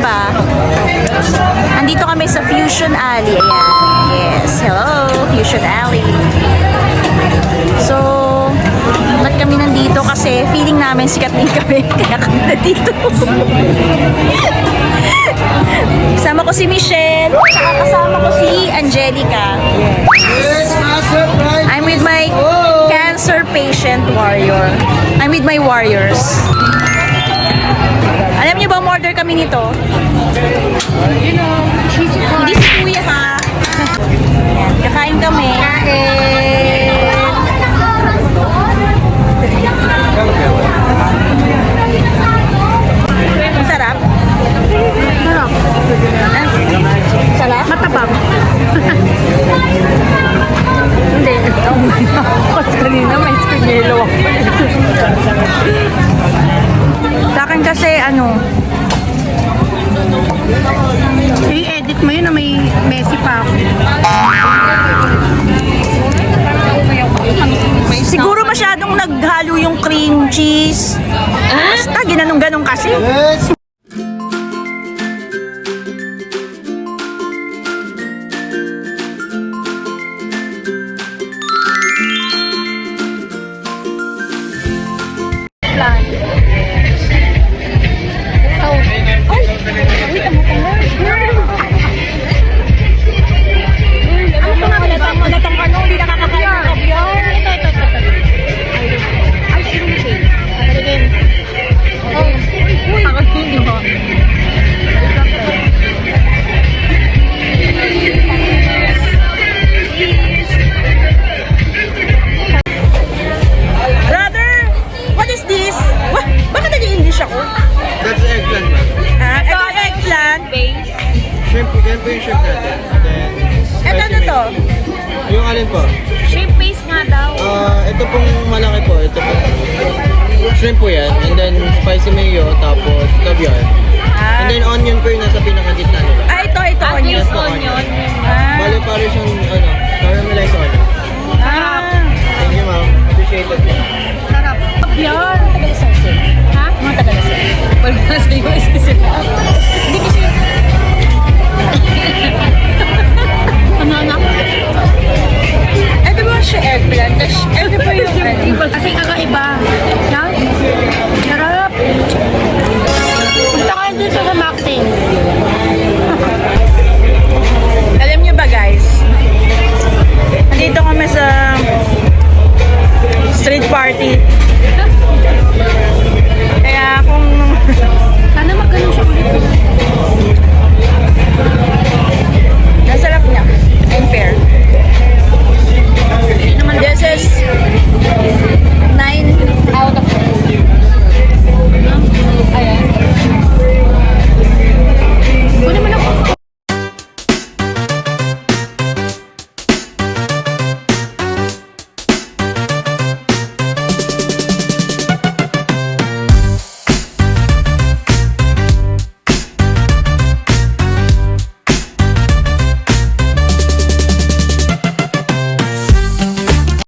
ba? Andito kami sa Fusion Alley. Ayan. Yes. Hello, Fusion Alley. So, ba't kami nandito? Kasi feeling namin sikat din kami. Kaya kami nandito. Kasama ko si Michelle. Saka kasama ko si Angelica. Yes. I'm with my cancer patient warrior. I'm with my warriors. Alam niyo ba, order kami nito? Hindi si Kuya ha. Ayan, kakain kami. Ang sarap? Sarap. Sarap? Matabang. Hindi. Kasi kanina may spinelo ako. Sa akin kasi ano, I-edit mo yun na may messy pa ako. siguro masyadong naghalo yung cream cheese. Basta ginanong-ganong kasi. Brother, what is this? What? Bakit nag-English ako? That's eggplant, ma'am. Ito eggplant. Shrimp, yan po yung shrimp natin. Then, Ito ano to? yung alin po? Shape base nga daw. Ito pong malaki po. Ito pong shrimp po yan. And then, spicy mayo, tapos caviar. And then, onion po yung nasa pinakagitna nila. Ito, onion. Yes po, onion. Ah. Bale, parang siyang, caramelized onion. Ah. Thank you, ma'am. Appreciate it. Sarap. Yan. Ha?